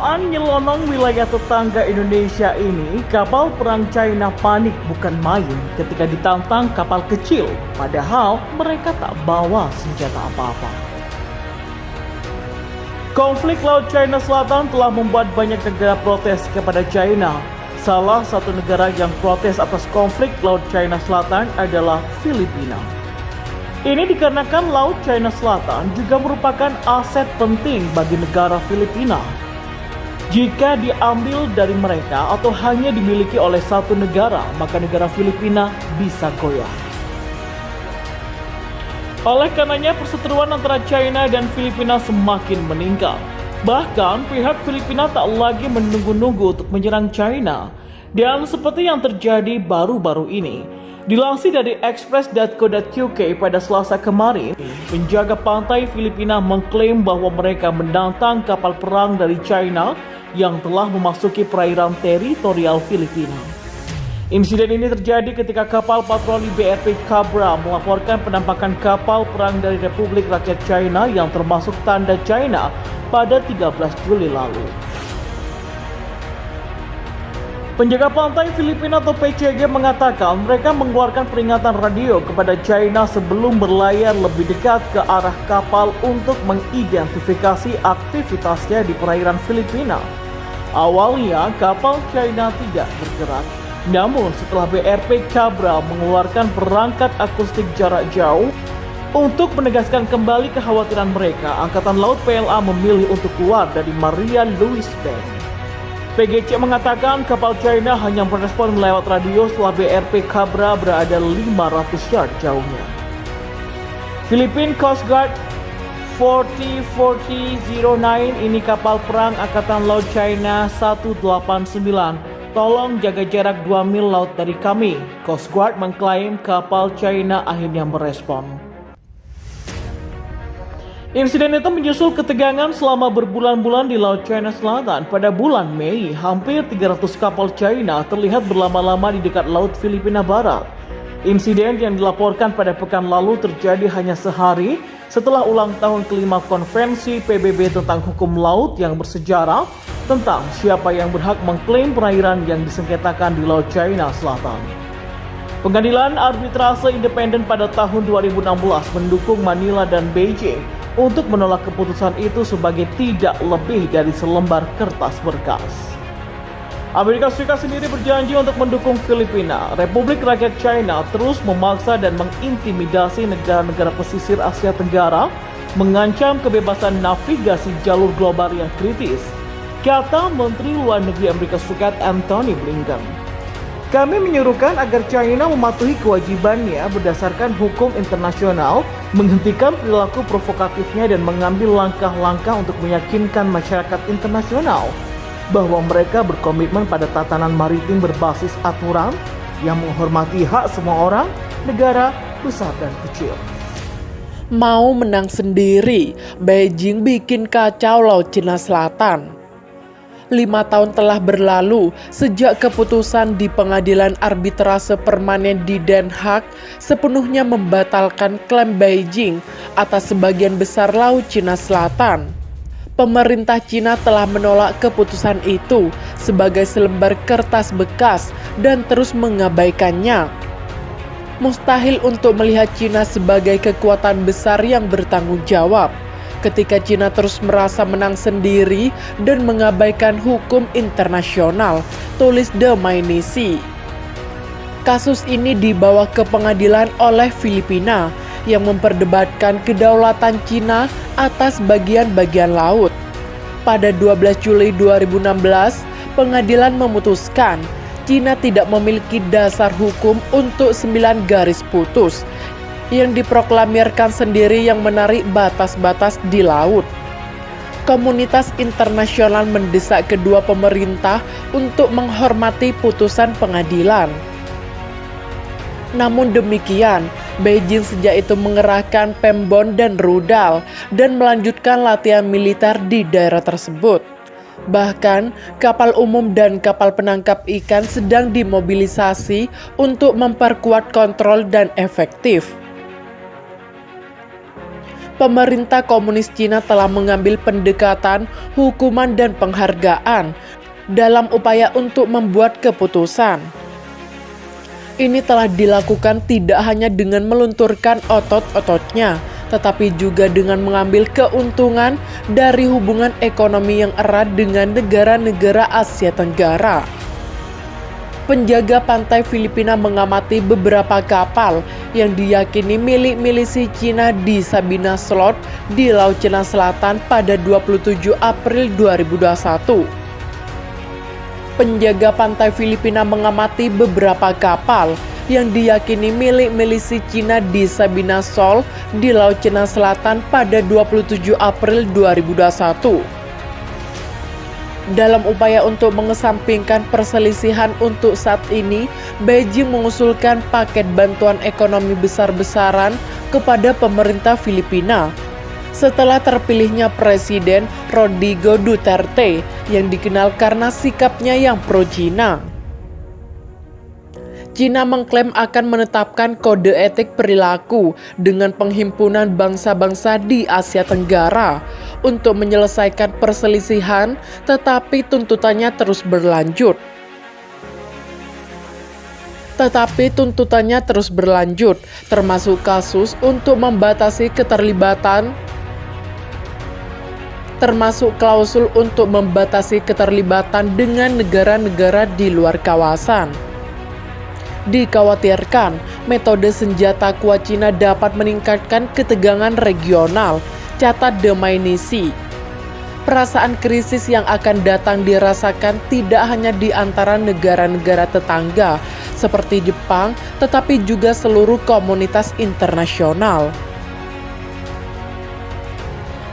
Saat nyelonong wilayah tetangga Indonesia ini, kapal perang China panik bukan main ketika ditantang kapal kecil, padahal mereka tak bawa senjata apa-apa. Konflik Laut China Selatan telah membuat banyak negara protes kepada China. Salah satu negara yang protes atas konflik Laut China Selatan adalah Filipina. Ini dikarenakan Laut China Selatan juga merupakan aset penting bagi negara Filipina. Jika diambil dari mereka atau hanya dimiliki oleh satu negara, maka negara Filipina bisa goyah. Oleh karenanya, perseteruan antara China dan Filipina semakin meningkat. Bahkan pihak Filipina tak lagi menunggu-nunggu untuk menyerang China. Dan seperti yang terjadi baru-baru ini, dilansir dari express.co.uk pada Selasa kemarin, penjaga pantai Filipina mengklaim bahwa mereka menantang kapal perang dari China yang telah memasuki perairan teritorial Filipina. Insiden ini terjadi ketika kapal patroli BRP Cabra melaporkan penampakan kapal perang dari Republik Rakyat China yang termasuk tanda China pada 13 Juli lalu. Penjaga pantai Filipina atau PCG mengatakan mereka mengeluarkan peringatan radio kepada China sebelum berlayar lebih dekat ke arah kapal untuk mengidentifikasi aktivitasnya di perairan Filipina. Awalnya kapal China tidak bergerak, namun setelah BRP Cabra mengeluarkan perangkat akustik jarak jauh untuk menegaskan kembali kekhawatiran mereka, Angkatan Laut PLA memilih untuk keluar dari Maria Louise Bank. PGC mengatakan kapal China hanya merespon lewat radio setelah BRP Cabra berada 500 yard jauhnya. Philippine Coast Guard 404009 ini kapal perang Angkatan Laut China 189. Tolong jaga jarak 2 mil laut dari kami. Coast Guard mengklaim kapal China akhirnya merespon. Insiden itu menyusul ketegangan selama berbulan-bulan di Laut China Selatan. Pada bulan Mei, hampir 300 kapal China terlihat berlama-lama di dekat Laut Filipina Barat. Insiden yang dilaporkan pada pekan lalu terjadi hanya sehari setelah ulang tahun kelima konvensi PBB tentang hukum laut yang bersejarah tentang siapa yang berhak mengklaim perairan yang disengketakan di Laut China Selatan. Pengadilan Arbitrase Independen pada tahun 2016 mendukung Manila dan Beijing untuk menolak keputusan itu sebagai tidak lebih dari selembar kertas berkas. Amerika Serikat sendiri berjanji untuk mendukung Filipina. Republik Rakyat China terus memaksa dan mengintimidasi negara-negara pesisir Asia Tenggara, mengancam kebebasan navigasi jalur global yang kritis, kata Menteri Luar Negeri Amerika Serikat Antony Blinken. Kami menyuruhkan agar China mematuhi kewajibannya berdasarkan hukum internasional, menghentikan perilaku provokatifnya dan mengambil langkah-langkah untuk meyakinkan masyarakat internasional bahwa mereka berkomitmen pada tatanan maritim berbasis aturan yang menghormati hak semua orang, negara, besar dan kecil. Mau menang sendiri, Beijing bikin kacau Laut Cina Selatan. 5 tahun telah berlalu sejak keputusan di Pengadilan Arbitrase Permanen di Den Haag sepenuhnya membatalkan klaim Beijing atas sebagian besar Laut Cina Selatan. Pemerintah Cina telah menolak keputusan itu sebagai selembar kertas bekas dan terus mengabaikannya. Mustahil untuk melihat Cina sebagai kekuatan besar yang bertanggung jawab ketika Cina terus merasa menang sendiri dan mengabaikan hukum internasional, tulis The Mainici. Kasus ini dibawa ke pengadilan oleh Filipina yang memperdebatkan kedaulatan Cina atas bagian-bagian laut. Pada 12 Juli 2016, pengadilan memutuskan Cina tidak memiliki dasar hukum untuk 9 garis putus yang diproklamirkan sendiri yang menarik batas-batas di laut. Komunitas internasional mendesak kedua pemerintah untuk menghormati putusan pengadilan. Namun demikian, Beijing sejak itu mengerahkan pembon dan rudal dan melanjutkan latihan militer di daerah tersebut. Bahkan, kapal umum dan kapal penangkap ikan sedang dimobilisasi untuk memperkuat kontrol dan efektif. pemerintah komunis Cina telah mengambil pendekatan, hukuman, dan penghargaan dalam upaya untuk membuat keputusan. Ini telah dilakukan tidak hanya dengan melunturkan otot-ototnya, tetapi juga dengan mengambil keuntungan dari hubungan ekonomi yang erat dengan negara-negara Asia Tenggara. Penjaga pantai Filipina mengamati beberapa kapal yang diyakini milik milisi Cina di Sabina Slot di Laut Cina Selatan pada 27 April 2021. Penjaga pantai Filipina mengamati beberapa kapal yang diyakini milik milisi Cina di Sabina Shoal di Laut Cina Selatan pada 27 April 2021. Dalam upaya untuk mengesampingkan perselisihan untuk saat ini, Beijing mengusulkan paket bantuan ekonomi besar-besaran kepada pemerintah Filipina setelah terpilihnya Presiden Rodrigo Duterte yang dikenal karena sikapnya yang pro-Cina. Cina mengklaim akan menetapkan kode etik perilaku dengan penghimpunan bangsa-bangsa di Asia Tenggara untuk menyelesaikan perselisihan, tetapi tuntutannya terus berlanjut. Termasuk kasus untuk membatasi keterlibatan termasuk klausul untuk membatasi keterlibatan dengan negara-negara di luar kawasan. Dikhawatirkan, metode senjata kuat Cina dapat meningkatkan ketegangan regional, catat The Mainici. Perasaan krisis yang akan datang dirasakan tidak hanya di antara negara-negara tetangga seperti Jepang, tetapi juga seluruh komunitas internasional.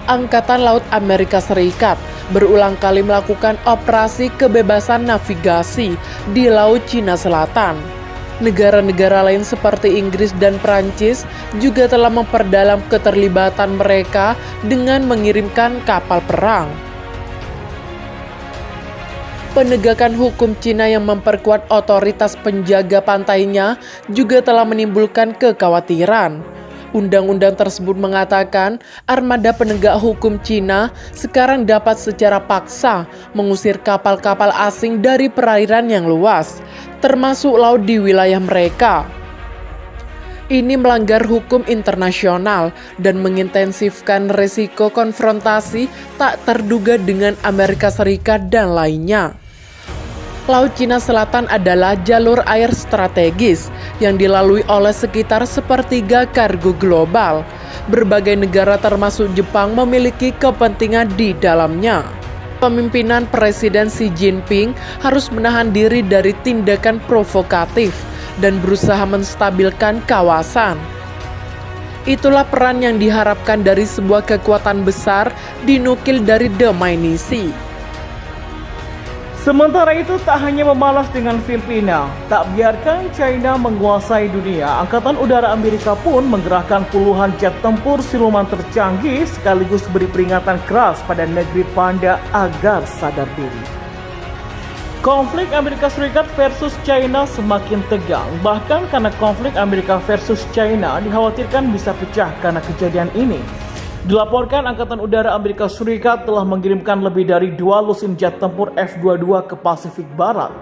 Angkatan Laut Amerika Serikat berulang kali melakukan operasi kebebasan navigasi di Laut Cina Selatan. Negara-negara lain seperti Inggris dan Prancis juga telah memperdalam keterlibatan mereka dengan mengirimkan kapal perang. Penegakan hukum Cina yang memperkuat otoritas penjaga pantainya juga telah menimbulkan kekhawatiran. Undang-undang tersebut mengatakan armada penegak hukum Cina sekarang dapat secara paksa mengusir kapal-kapal asing dari perairan yang luas, termasuk laut di wilayah mereka. Ini melanggar hukum internasional dan mengintensifkan risiko konfrontasi tak terduga dengan Amerika Serikat dan lainnya. Laut Cina Selatan adalah jalur air strategis yang dilalui oleh sekitar sepertiga kargo global. Berbagai negara termasuk Jepang memiliki kepentingan di dalamnya. Pemimpinan Presiden Xi Jinping harus menahan diri dari tindakan provokatif dan berusaha menstabilkan kawasan. Itulah peran yang diharapkan dari sebuah kekuatan besar, dinukil dari The Mainici. Sementara itu, tak hanya memalas dengan Filipina, tak biarkan China menguasai dunia, Angkatan Udara Amerika pun menggerahkan puluhan jet tempur siluman tercanggih sekaligus beri peringatan keras pada negeri panda agar sadar diri. Konflik Amerika Serikat versus China semakin tegang, bahkan karena konflik Amerika versus China dikhawatirkan bisa pecah karena kejadian ini. Dilaporkan Angkatan Udara Amerika Serikat telah mengirimkan lebih dari 2 lusin jet tempur F-22 ke Pasifik Barat.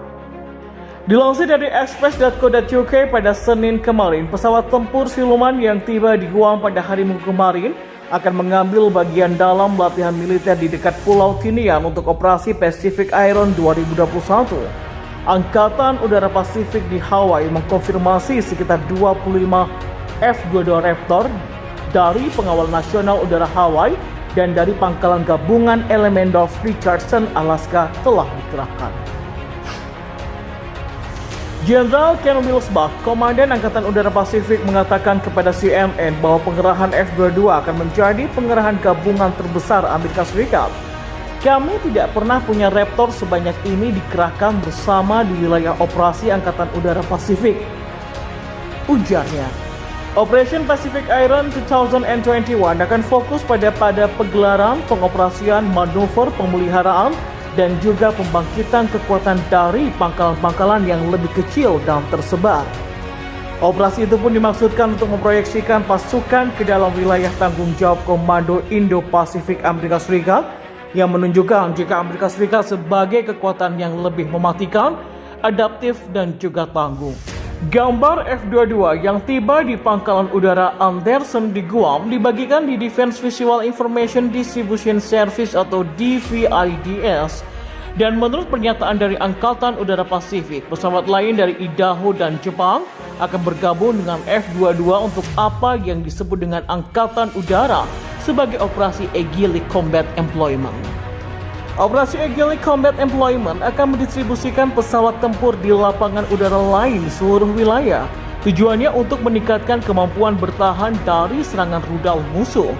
Dilansir dari express.co.uk pada Senin kemarin, pesawat tempur siluman yang tiba di Guam pada hari Minggu kemarin akan mengambil bagian dalam latihan militer di dekat Pulau Tinian untuk operasi Pacific Iron 2021. Angkatan Udara Pasifik di Hawaii mengkonfirmasi sekitar 25 F-22 Raptor dari Pengawal Nasional Udara Hawaii dan dari Pangkalan Gabungan Elemen Dolph Richardson, Alaska telah dikerahkan. Jenderal Ken Wilsbach, Komandan Angkatan Udara Pasifik, mengatakan kepada CNN bahwa pengerahan F-22 akan menjadi pengerahan gabungan terbesar Amerika Serikat. Kami tidak pernah punya Raptor sebanyak ini dikerahkan bersama di wilayah operasi Angkatan Udara Pasifik, ujarnya. Operation Pacific Iron 2021 akan fokus pada pegelaran, pengoperasian, manuver, pemeliharaan, dan juga pembangkitan kekuatan dari pangkalan-pangkalan yang lebih kecil dan tersebar. Operasi itu pun dimaksudkan untuk memproyeksikan pasukan ke dalam wilayah tanggung jawab Komando Indo-Pasifik Amerika Serikat yang menunjukkan jika Amerika Serikat sebagai kekuatan yang lebih mematikan, adaptif, dan juga tangguh. Gambar F-22 yang tiba di Pangkalan Udara Andersen di Guam dibagikan di Defense Visual Information Distribution Service atau DVIDS. Dan menurut pernyataan dari Angkatan Udara Pasifik, pesawat lain dari Idaho dan Jepang akan bergabung dengan F-22 untuk apa yang disebut dengan Angkatan Udara sebagai Operasi Agile Combat Employment. Operasi Agile Combat Employment akan mendistribusikan pesawat tempur di lapangan udara lain di seluruh wilayah. Tujuannya untuk meningkatkan kemampuan bertahan dari serangan rudal musuh.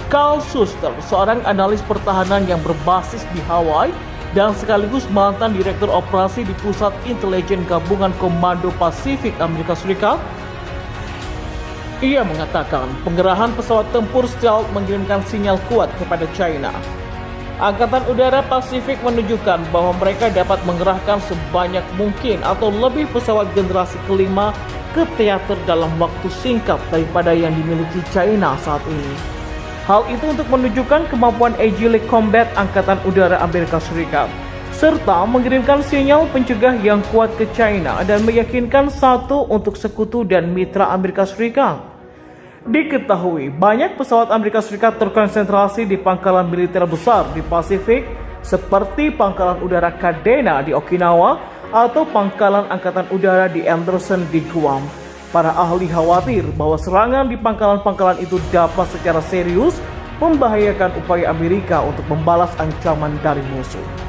Carl Shuster, seorang analis pertahanan yang berbasis di Hawaii dan sekaligus mantan Direktur Operasi di Pusat Intelijen Gabungan Komando Pasifik Amerika Serikat, ia mengatakan pengerahan pesawat tempur stealth mengirimkan sinyal kuat kepada China. Angkatan Udara Pasifik menunjukkan bahwa mereka dapat mengerahkan sebanyak mungkin atau lebih pesawat generasi kelima ke teater dalam waktu singkat daripada yang dimiliki China saat ini. Hal itu untuk menunjukkan kemampuan Agile Combat Angkatan Udara Amerika Serikat, serta mengirimkan sinyal pencegah yang kuat ke China dan meyakinkan satu untuk sekutu dan mitra Amerika Serikat. Diketahui banyak pesawat Amerika Serikat terkonsentrasi di pangkalan militer besar di Pasifik seperti Pangkalan Udara Kadena di Okinawa atau Pangkalan Angkatan Udara di Andersen di Guam. Para ahli khawatir bahwa serangan di pangkalan-pangkalan itu dapat secara serius membahayakan upaya Amerika untuk membalas ancaman dari musuh.